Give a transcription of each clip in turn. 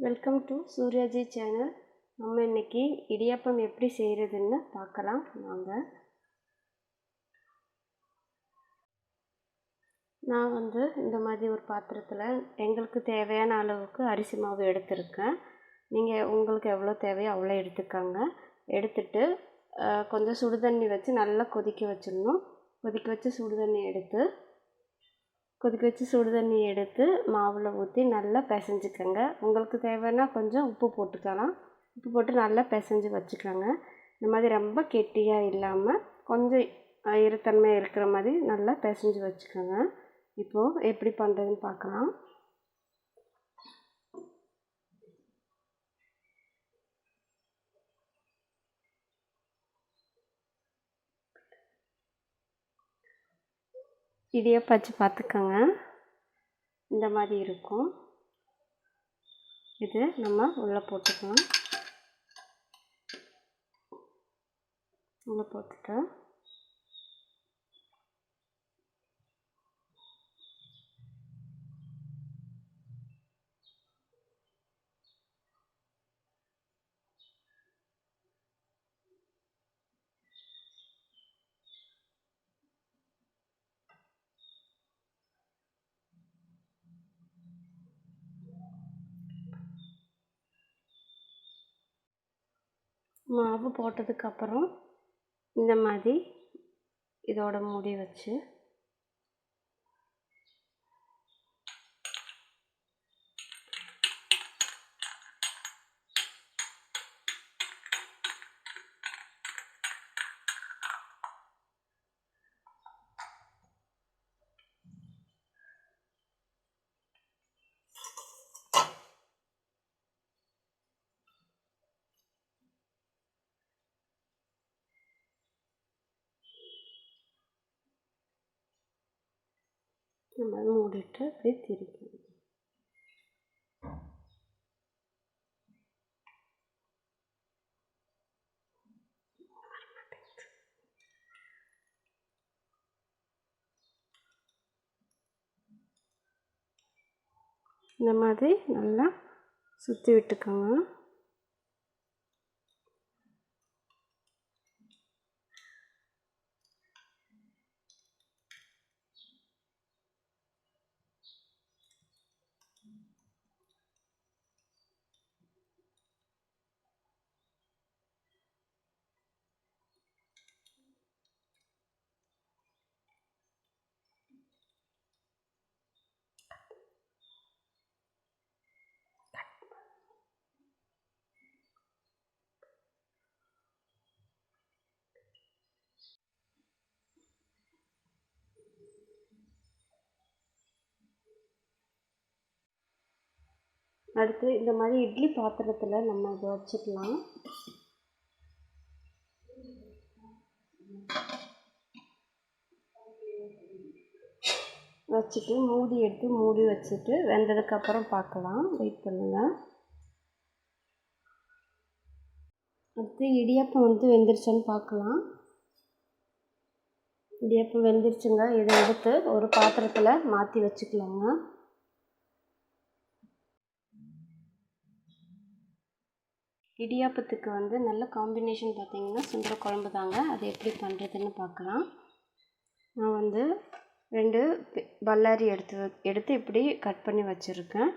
Welcome to சூர்யாஜி channel. நம்ம இன்றைக்கி இடியாப்பம் எப்படி செய்கிறதுன்னு பார்க்கலாம். நான் இந்த மாதிரி ஒரு பாத்திரத்தில் எங்களுக்கு தேவையான அளவுக்கு அரிசி மாவு எடுத்துருக்கேன். நீங்கள் உங்களுக்கு எவ்வளோ தேவையோ அவ்வளோ எடுத்துக்கோங்க. எடுத்துட்டு கொஞ்சம் சுடு தண்ணி வச்சு நல்லா கொதிக்க வச்சிடணும். கொதிக்க வச்சு சுடு தண்ணி எடுத்து மாவில் ஊற்றி நல்லா பிசைஞ்சிக்கோங்க. உங்களுக்கு தேவைன்னா கொஞ்சம் உப்பு போட்டுக்கலாம். உப்பு போட்டு நல்லா பிசைஞ்சு வச்சுக்கோங்க. இந்த மாதிரி ரொம்ப கெட்டியாக இல்லாமல் கொஞ்சம் ஈரத்தன்மை இருக்கிற மாதிரி நல்லா பிசைஞ்சு வச்சுக்கோங்க. இப்போது எப்படி பண்ணுறதுன்னு பார்க்கலாம். இடியாப்பம் வச்சு பார்த்துக்கோங்க. இந்த மாதிரி இருக்கும். இது நம்ம உள்ளே போட்டுக்கலாம். உள்ளே போட்டுட்டு மாவு போட்டதுக்கப்புறம் இந்த மாதிரி இதோட மூடி வச்சு நம்ம மூடிட்டு அப்படியே திருப்பி இந்த மாதிரி நல்லா சுற்றி விட்டுக்கோங்க. அடுத்து இந்த மாதிரி இட்லி பாத்திரத்தில் நம்ம இதை வச்சுக்கலாம். வச்சுட்டு மூடி வச்சுட்டு வெந்ததுக்கப்புறம் பார்க்கலாம். வெயிட் பண்ணுங்கள். அடுத்து இடியாப்பம் வெந்துருச்சான்னு பார்க்கலாம். இடியாப்பம் வெந்துருச்சுங்க. இதை எடுத்து ஒரு பாத்திரத்தில் மாற்றி வச்சுக்கலாங்க. இடியாப்பத்துக்கு நல்ல காம்பினேஷன் பார்த்திங்கன்னா சுண்டல் குழம்பு தாங்க. அது எப்படி பண்ணுறதுன்னு பார்க்கலாம். நான் 2 பல்லாரி எடுத்து இப்படி கட் பண்ணி வச்சுருக்கேன்.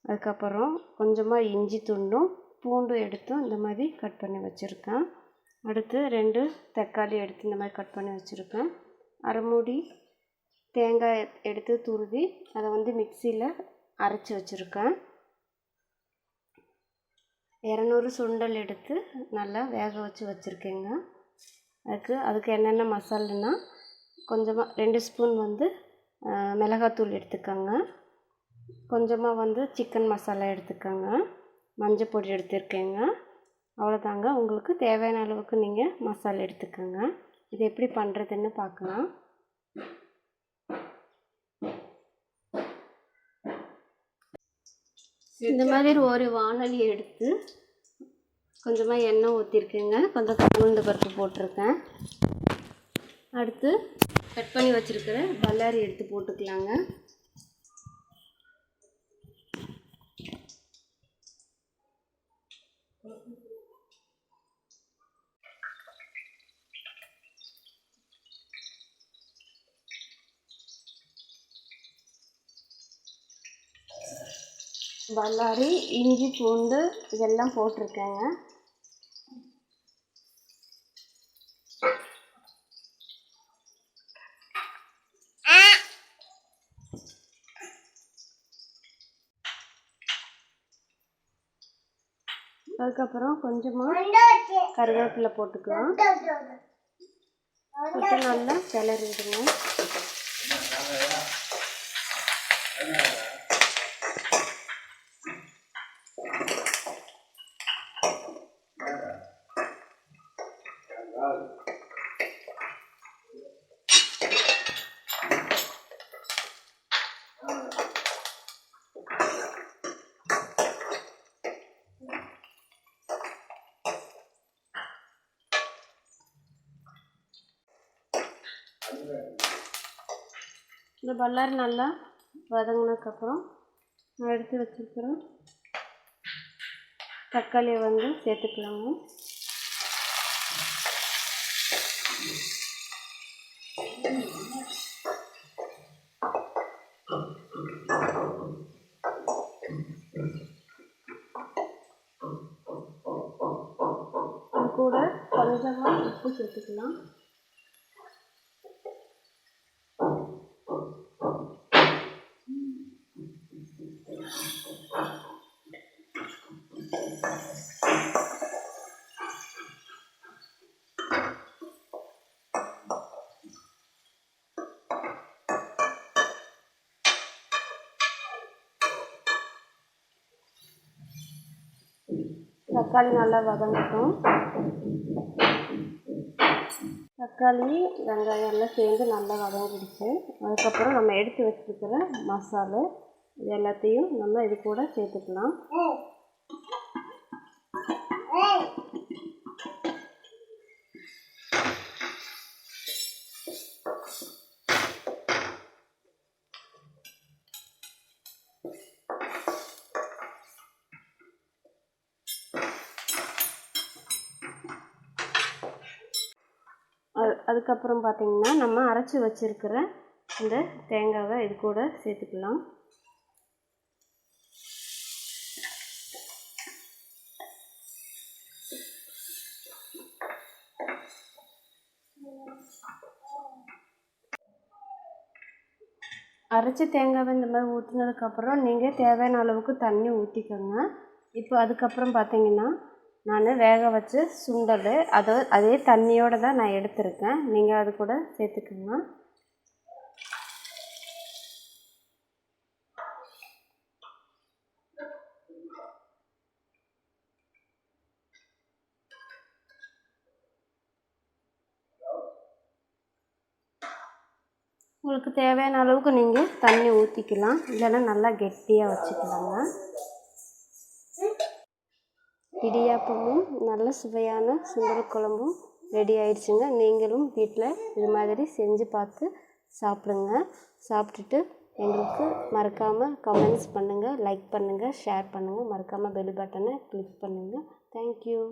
அதுக்கப்புறம் கொஞ்சமாக இஞ்சி துண்டும் பூண்டும் எடுத்து இந்த மாதிரி கட் பண்ணி வச்சுருக்கேன். அடுத்து 2 தக்காளி எடுத்து இந்த மாதிரி கட் பண்ணி வச்சுருக்கேன். அரை மூடி தேங்காய் எடுத்து துருவி அதை மிக்சியில் அரைச்சி வச்சுருக்கேன். 200 சுண்டல் எடுத்து நல்லா வேக வச்சு வச்சுருக்கேங்க. அதுக்கு என்னென்ன மசாலான்னா கொஞ்சமாக 2 ஸ்பூன் மிளகாத்தூள் எடுத்துக்கோங்க. கொஞ்சமாக சிக்கன் மசாலா எடுத்துக்கோங்க. மஞ்சள் பொடி எடுத்துருக்கேங்க. அவ்வளோதாங்க. உங்களுக்கு தேவையான அளவுக்கு நீங்கள் மசாலா எடுத்துக்கோங்க. இது எப்படி பண்ணுறதுன்னு பார்க்கலாம். இந்த மாதிரி ஒரு வாணலி எடுத்து கொஞ்சமாக எண்ணெய் ஊற்றிருக்கேங்க. கொஞ்சம் உளுந்து பருப்பு போட்டிருக்கேன். அடுத்து கட் பண்ணி வச்சுருக்கிற பல்லாரி எடுத்து போட்டுக்கலாங்க. பல்லாரி, இஞ்சி, பூண்டு இதெல்லாம் போட்டிருக்கேங்க. அதுக்கப்புறம் கொஞ்சமாக கருவேப்பிலை போட்டுக்கலாம். போட்டு நல்லா கிளறிடுங்க. இந்த பல்லாரி நல்லா வதங்கினதுக்கப்புறம் நான் எடுத்து வச்சுருக்கிறேன் தக்காளியை வந்து சேர்த்துக்கலாங்க. அது கூட கொஞ்சமாக உப்பு சேர்த்துக்கலாம். தக்காளி நல்லா வதங்கட்டும். தக்காளி வெங்காயம் எல்லாம் சேர்ந்து நல்லா வதங்கிடுச்சு. அதுக்கப்புறம் நம்ம எடுத்து வச்சுருக்கிற மசாலா இது எல்லாத்தையும் நம்ம இது கூட சேர்த்துக்கலாம். அதுக்கப்புறம் பார்த்திங்கன்னா நம்ம அரைச்சி வச்சுருக்கிற இந்த தேங்காவை இது கூட சேர்த்துக்கலாம். அரைச்ச தேங்காவை இந்த மாதிரி ஊற்றினதுக்கப்புறம் நீங்கள் தேவையான அளவுக்கு தண்ணி ஊற்றிக்கோங்க. இப்போ அதுக்கப்புறம் பார்த்திங்கன்னா நான் வேக வச்ச சுண்டல் அதே தண்ணியோடு தான் நான் எடுத்திருக்கேன். நீங்கள் அது கூட சேர்த்துக்கோங்க. உங்களுக்கு தேவையான அளவுக்கு நீங்கள் தண்ணி ஊற்றிக்கலாம், இல்லைன்னா நல்லா கெட்டியாக வச்சுக்கலாங்க. இடியாப்பமும் நல்ல சுவையான சுண்டல் குழம்பும் ரெடி ஆயிடுச்சுங்க. நீங்களும் வீட்டில் இது மாதிரி செஞ்சு பார்த்து சாப்பிடுங்க. சாப்பிட்டுட்டு எங்களுக்கு மறக்காமல் கமெண்ட்ஸ் பண்ணுங்கள், லைக் பண்ணுங்கள், ஷேர் பண்ணுங்கள். மறக்காமல் பெல் பட்டனை கிளிக் பண்ணுங்கள். தேங்க்யூ.